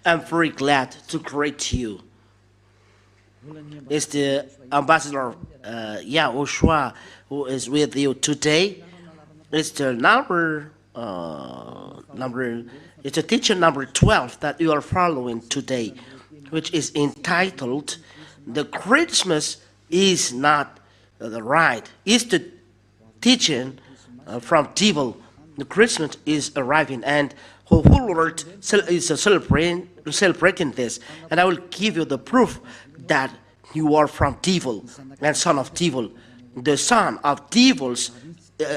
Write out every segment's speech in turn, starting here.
I'm very glad to greet you. It's the ambassador YAHOSHUAH who is with you today. It's the it's a teacher number 12 that you are following today, which is entitled "The Christmas is Not Right." It's the teaching from devil. The Christmas is arriving, and whole world is celebrating this. And I will give you the proof that you are from devil and son of devil. The son of devils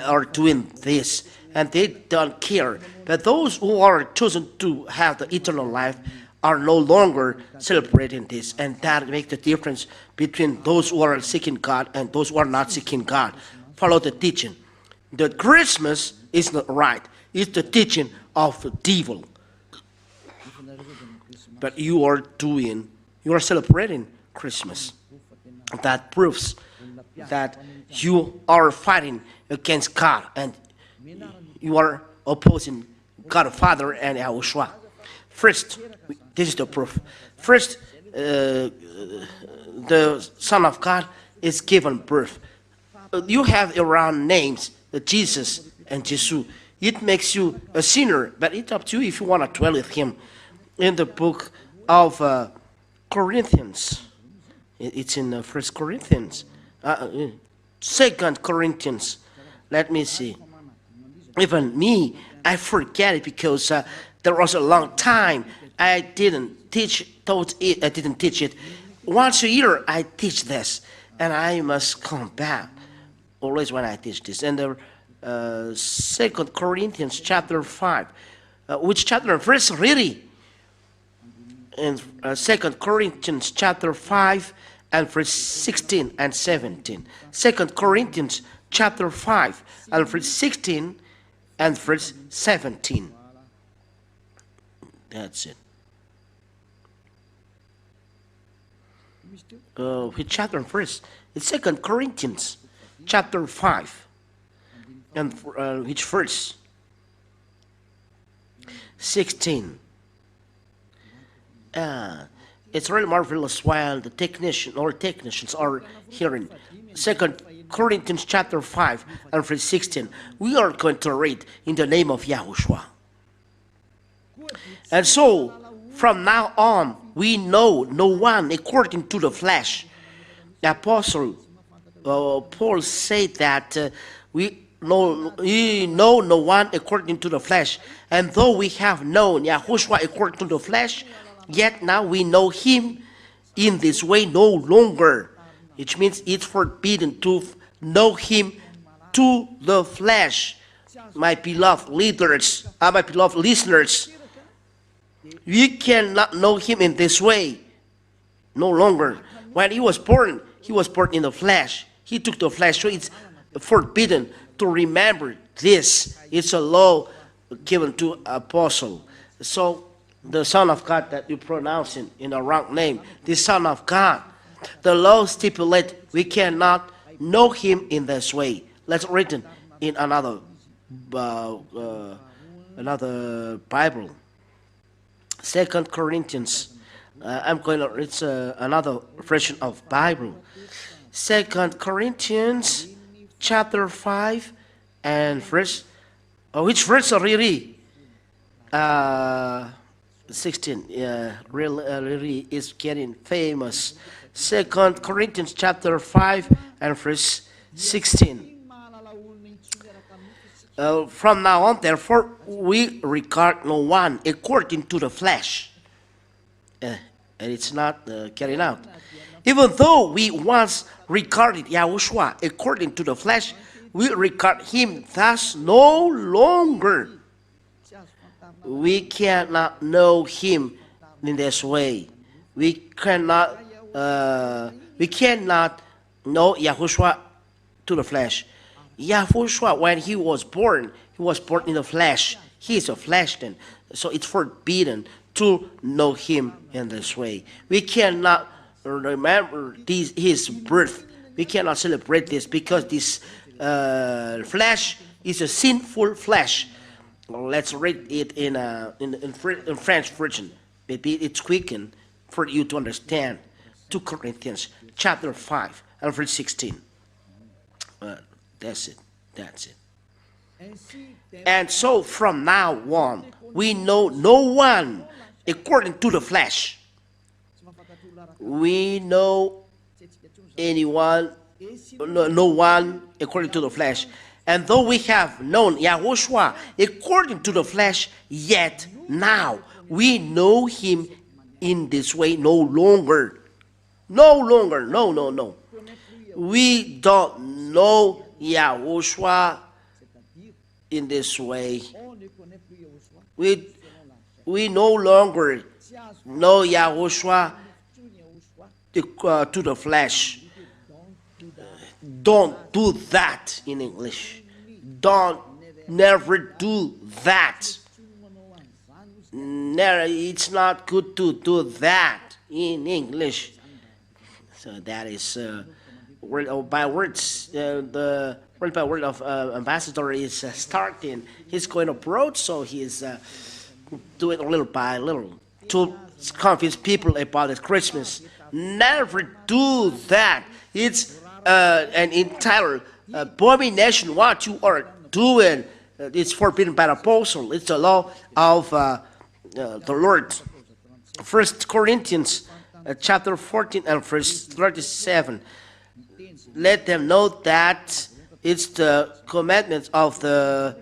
are doing this, and they don't care. But those who are chosen to have the eternal life are no longer celebrating this, and that makes the difference between those who are seeking God and those who are not seeking God. Follow the teaching. The Christmas is not right. It's the teaching of the devil. But you are celebrating Christmas. That proves that you are fighting against God and you are opposing God the Father and YAHOSHUAH. First, this is the proof. First, the Son of God is given birth. You have around names, Jesus and Jesus. It makes you a sinner, but it's up to you if you want to dwell with him. In the book of Corinthians, it's in 1 Corinthians, 2 Corinthians. Let me see. Even me, I forget it because there was a long time I didn't teach it. Once a year I teach this, and I must come back always when I teach this. And the 2 Corinthians chapter 5, which chapter and verse really? In 2 Corinthians chapter 5 and verse 16 and 17. 2 Corinthians chapter 5 and verse 16 and verse 17. That's it. Which chapter and verse? It's 2 Corinthians chapter 5 and which verse? 16. It's really marvelous while the technicians are hearing 2 Corinthians chapter 5 and verse 16. We are going to read in the name of YAHOSHUAH. And so, from now on, we know no one according to the flesh. The Apostle Paul said that we know no one according to the flesh. And though we have known YAHOSHUAH according to the flesh, yet now we know him in this way no longer. Which means it's forbidden to know him to the flesh. My beloved leaders, my beloved listeners, we cannot know him in this way no longer. When he was born in the flesh. He took the flesh, so it's forbidden to remember this. It's a law given to apostle. So the Son of God that you pronounce in the wrong name, the Son of God, the law stipulates we cannot know him in this way. Let's read it in another Bible. 2 Corinthians. It's another version of Bible. 2 Corinthians chapter 5 and verse. Which verse really? 16. Yeah, really is getting famous. 2 Corinthians chapter 5 and verse 16. From now on, therefore, we regard no one according to the flesh. And it's not carried out. Even though we once regarded YAHOSHUAH according to the flesh, we regard him thus no longer. We cannot know him in this way. We cannot know YAHOSHUAH to the flesh. YAHOSHUAH, when he was born in the flesh. He is a flesh then. So it's forbidden to know him in this way. We cannot remember his birth. We cannot celebrate this because this flesh is a sinful flesh. Let's read it in French version. Maybe it's quicken for you to understand. 2 Corinthians chapter 5 and verse 16. That's it. That's it. And so from now on, we know no one according to the flesh. We know anyone, no one according to the flesh. And though we have known YAHOSHUAH according to the flesh, yet now we know him in this way no longer. No longer. No. We don't know YAHOSHUAH in this way. We no longer know YAHOSHUAH to the flesh. Don't do that in English. Never do that. Never, it's not good to do that in English. So that is word by words. The word by word of ambassador is starting. He's going abroad, so he's doing little by little to convince people about this Christmas. Never do that. It's an entire abomination what you are doing. It's forbidden by the apostle. It's the law of the Lord. 1 Corinthians chapter 14 and verse 37. Let them know that it's the commandments of the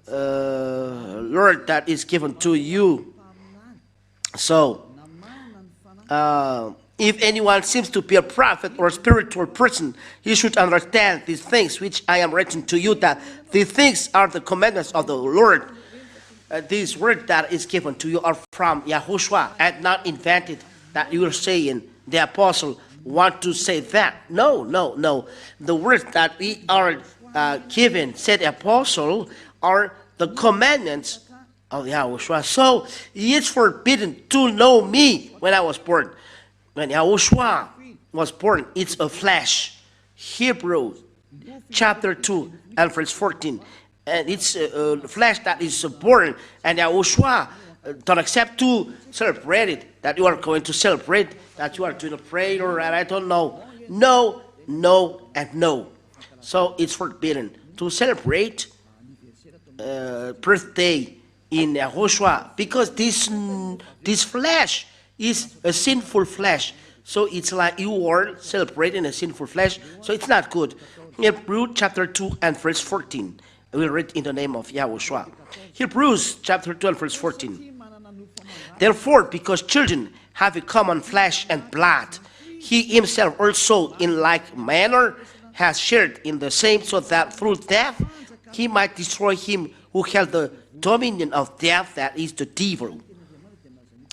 Lord that is given to you. So, if anyone seems to be a prophet or a spiritual person, he should understand these things which I am writing to you, that these things are the commandments of the Lord. These words that is given to you are from YAHOSHUAH and not invented, that you are saying the apostle want to say that. No. The words that we are given, said the apostle, are the commandments of YAHOSHUAH. So it's forbidden to know me when I was born. When YAHOSHUAH was born, it's a flesh. Hebrews chapter 2 and verse 14. And it's a flesh that is born. And YAHOSHUAH don't accept to celebrate it. That you are going to celebrate, that you are doing a prayer, and I don't know. No, and no. So it's forbidden to celebrate birthday in YAHOSHUAH, because this flesh is a sinful flesh. So it's like you are celebrating a sinful flesh. So it's not good. Hebrews chapter 2 and verse 14. We'll read in the name of YAHOSHUAH. Hebrews chapter 2 and verse 14. Therefore, because children have a common flesh and blood, he himself also in like manner has shared in the same, so that through death he might destroy him who held the dominion of death, that is the devil.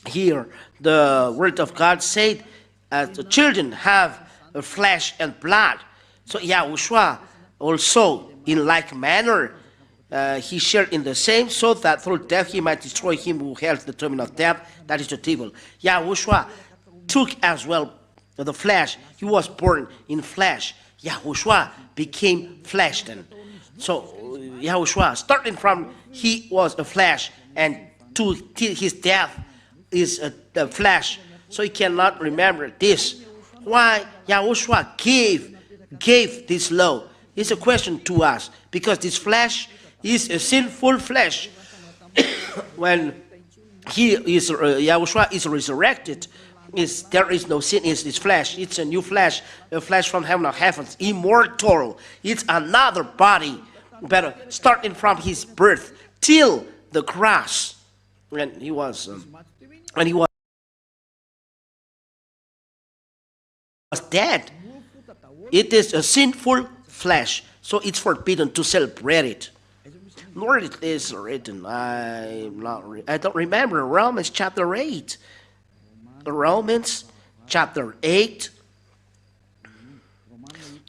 Here, the word of God said, the children have a flesh and blood. So YAHOSHUAH also in like manner he shared in the same, so that through death he might destroy him who held the dominion of death, that is the devil. YAHOSHUAH took as well the flesh. He was born in flesh. YAHOSHUAH became flesh then. So YAHOSHUAH, starting from he was a flesh, and to his death is the flesh. So he cannot remember this. Why YAHOSHUAH gave this law? It's a question to us, because this flesh is a sinful flesh. When he is YAHOSHUAH is resurrected, there is no sin in this flesh. It's a new flesh, a flesh from heaven of heavens, immortal. It's another body, but starting from his birth till the cross, when he was dead. It is a sinful flesh, so it's forbidden to celebrate it. Nor it is written. I don't remember. Romans chapter 8. Romans chapter 8.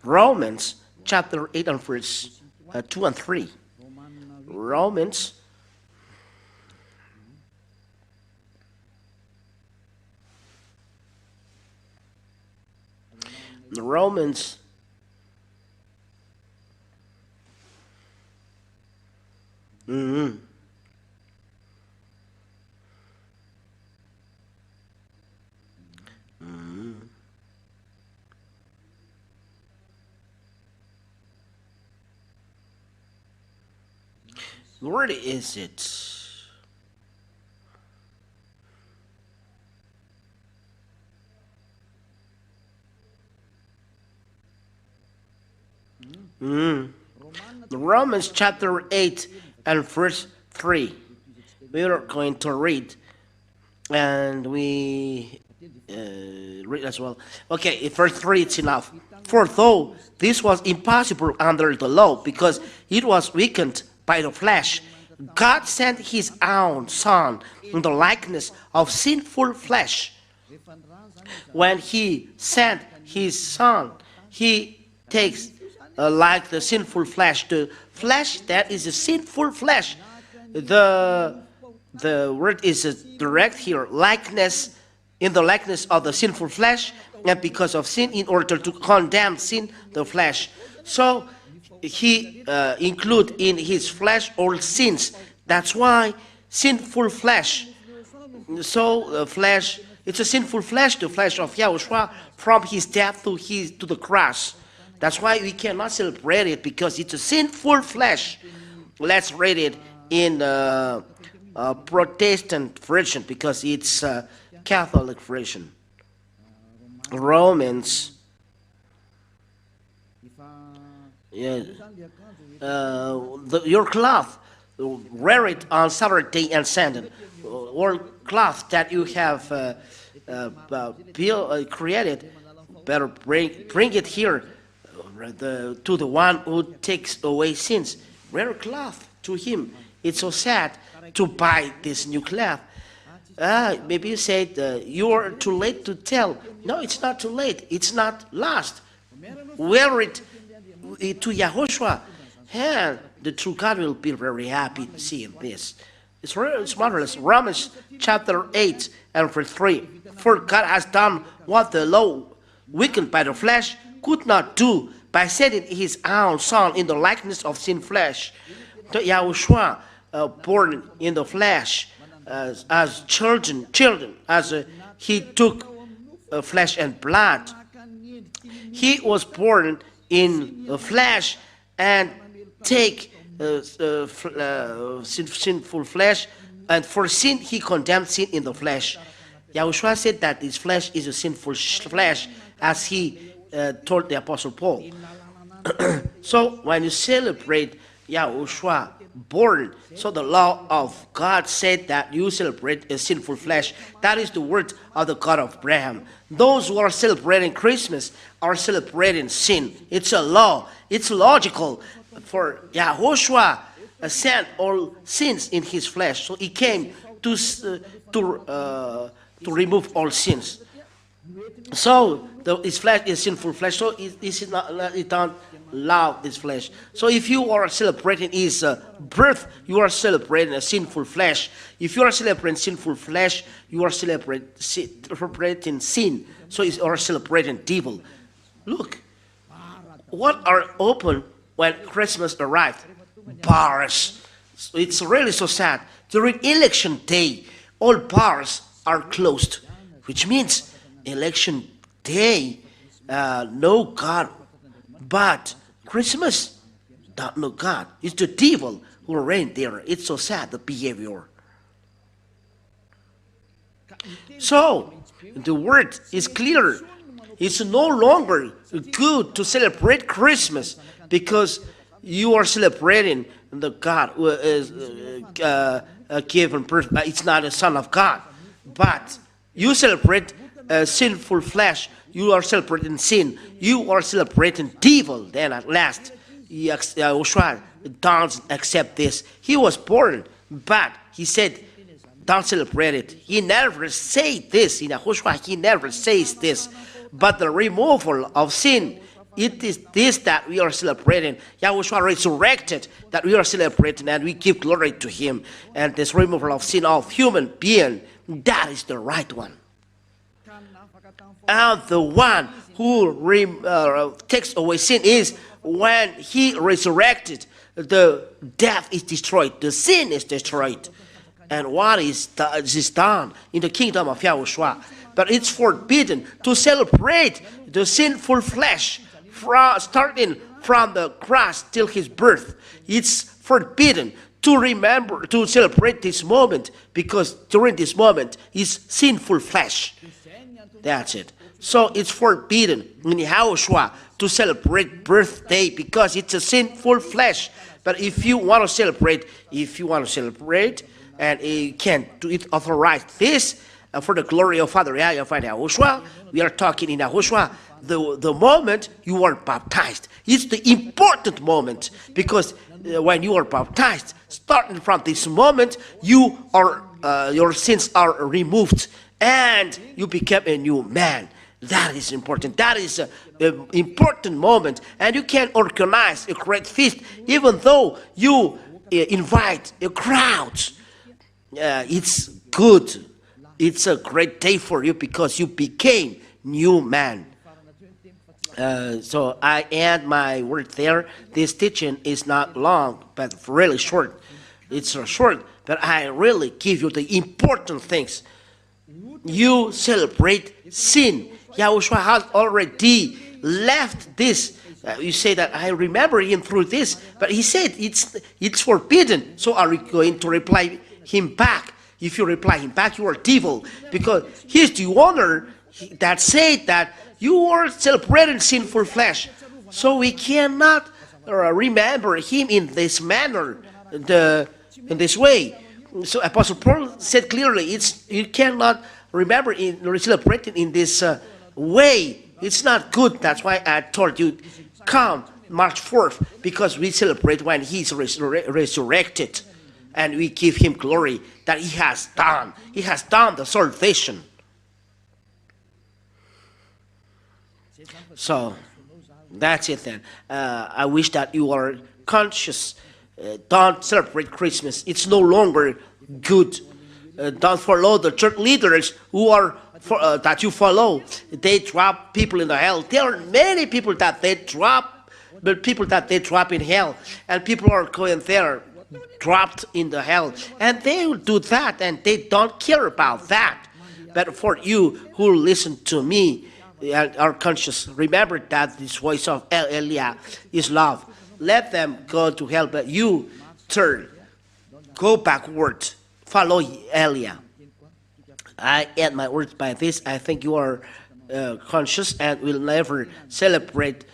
Romans chapter 8 and verse 2 and 3. Romans Romans Where is it? Romans chapter 8 and verse 3. We are going to read, and we read as well. Okay, verse 3, it's enough. For though this was impossible under the law, because it was weakened by the flesh, God sent his own Son in the likeness of sinful flesh. When he sent his Son, he takes like the sinful flesh, the flesh that is a sinful flesh. The word is direct here, likeness, in the likeness of the sinful flesh, and because of sin, in order to condemn sin, the flesh. So he include in his flesh all sins. That's why sinful flesh. So flesh, it's a sinful flesh, the flesh of Yahushua, from his death to the cross. That's why we cannot celebrate it, because it's a sinful flesh. Let's read it in Protestant version, because it's a Catholic version. Romans. Yeah. Your cloth, wear it on Saturday and Sunday. Or cloth that you have created, better bring it here to the one who takes away sins. Wear a cloth to him. It's so sad to buy this new cloth. Maybe you said you're too late to tell. No, it's not too late. It's not lost. Wear it to YAHOSHUAH, and the true God will be very happy to see this. It's marvelous. Romans chapter 8 and verse 3. For God has done what the law, weakened by the flesh, could not do, by sending his own Son in the likeness of sin flesh. The YAHOSHUAH, born in the flesh, as children, as he took flesh and blood. He was born in the flesh and take sinful flesh, and for sin he condemned sin in the flesh. YAHOSHUAH said that his flesh is a sinful flesh, as he told the Apostle Paul. So when you celebrate YAHOSHUAH born, so the law of God said that you celebrate a sinful flesh. That is the word of the God of Abraham. Those who are celebrating Christmas are celebrating sin. It's a law. It's logical. For YAHOSHUAH sent all sins in his flesh, so he came to remove all sins. So his flesh is sinful flesh, so it don't allow this flesh. So if you are celebrating his birth, you are celebrating a sinful flesh. If you are celebrating sinful flesh, you are celebrating sin. So you are celebrating devil. Look, what are open when Christmas arrived? Bars. So it's really so sad. During election day, all bars are closed, which means election day, no God. But Christmas, don't know God. It's the devil who reigns there. It's so sad, the behavior. So, the word is clear. It's no longer good to celebrate Christmas because you are celebrating the God who is given birth. It's not a son of God. But you celebrate sinful flesh. You are celebrating sin. You are celebrating devil. Then at last, YAHOSHUAH don't accept this. He was born, but he said, don't celebrate it. He never said this. In YAHOSHUAH, he never says this. But the removal of sin, it is this that we are celebrating. YAHOSHUAH resurrected, that we are celebrating, and we give glory to him. And this removal of sin of human being, that is the right one. And the one who takes away sin is when he resurrected, the death is destroyed, the sin is destroyed. And what is done in the kingdom of YAHOSHUAH? But it's forbidden to celebrate the sinful flesh starting from the cross till his birth. It's forbidden to remember, to celebrate this moment, because during this moment is sinful flesh. That's it. So it's forbidden in YAHOSHUAH to celebrate birthday because it's a sinful flesh. But if you want to celebrate, and you can do it, authorize this for the glory of Father YAHVAH and YAHOSHUAH. We are talking in YAHOSHUAH. The moment you are baptized, it's the important moment, because when you are baptized, starting from this moment, you are your sins are removed and you become a new man. That is important. That is an important moment, and you can organize a great feast, even though you invite a crowd. It's good. It's a great day for you because you became new man. So I add my word there. This teaching is not long, but really short. It's short, but I really give you the important things. You celebrate sin. YAHOSHUAH has already left this. You say that I remember him through this, but he said it's forbidden. So are we going to reply him back? If you reply him back, you are devil, because he's the owner that said that you are celebrating sinful flesh. So we cannot remember him in this manner, in this way. So Apostle Paul said clearly, you cannot remember celebrating in this way. It's not good. That's why I told you, come March 4th, because we celebrate when he's resurrected, and we give him glory that he has done. He has done the salvation. So that's it then. I wish that you are conscious. Don't celebrate Christmas. It's no longer good. Don't follow the church leaders who are that you follow. They drop people in the hell. There are many people that they drop, but people that they drop in hell, and people are going there dropped in the hell, and they will do that, and they don't care about that. But for you who listen to me and are conscious, remember that this voice of Elia is love. Let them go to hell, but you turn, go backward, follow Elia. I add my words by this. I think you are conscious and will never celebrate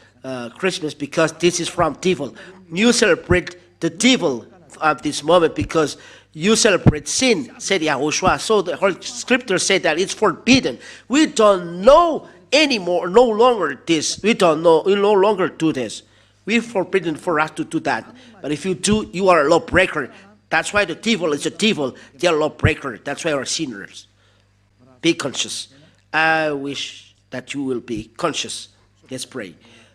Christmas, because this is from devil. You celebrate the devil at this moment because you celebrate sin, said YAHOSHUAH. So the whole scripture said that it's forbidden. We don't know anymore, no longer this. We don't know, we no longer do this. We're forbidden for us to do that. But if you do, you are a lawbreaker. That's why the devil is a devil. They are a lawbreaker. That's why we are sinners. Be conscious. I wish that you will be conscious. Let's pray.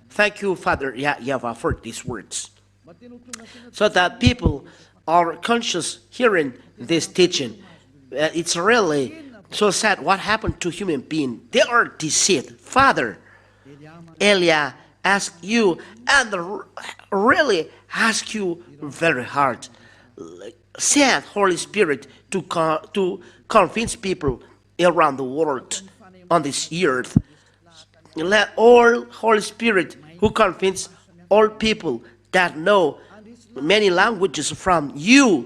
Thank you, Father YAHVAH, for these words, so that people are conscious hearing this teaching. It's really so sad what happened to human beings. They are deceived. Father, Elia asked you, and really ask you very hard. Send Holy Spirit to convince people around the world on this earth. Let all Holy Spirit who convince all people that know many languages from you,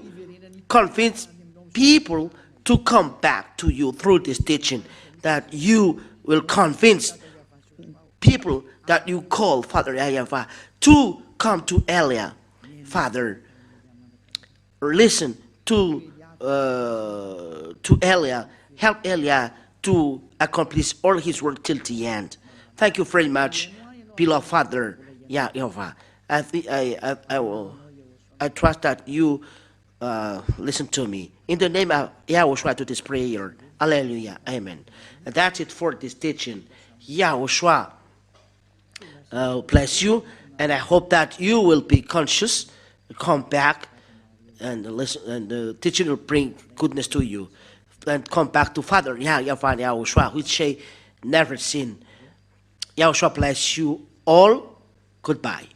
convince people to come back to you through this teaching, that you will convince people that you call Father YAHVAH to come to Elia. Father, listen to Elia, help Elia to accomplish all his work till the end. Thank you very much, beloved Father YAHVAH. I trust that you listen to me. In the name of YAHOSHUAH to this prayer. Hallelujah. Amen. And that's it for this teaching. YAHOSHUAH bless you. And I hope that you will be conscious, come back, and listen, and the teaching will bring goodness to you. And come back to Father YAHVAH and YAHOSHUAH, which say never sin. YAHOSHUAH bless you all. Goodbye.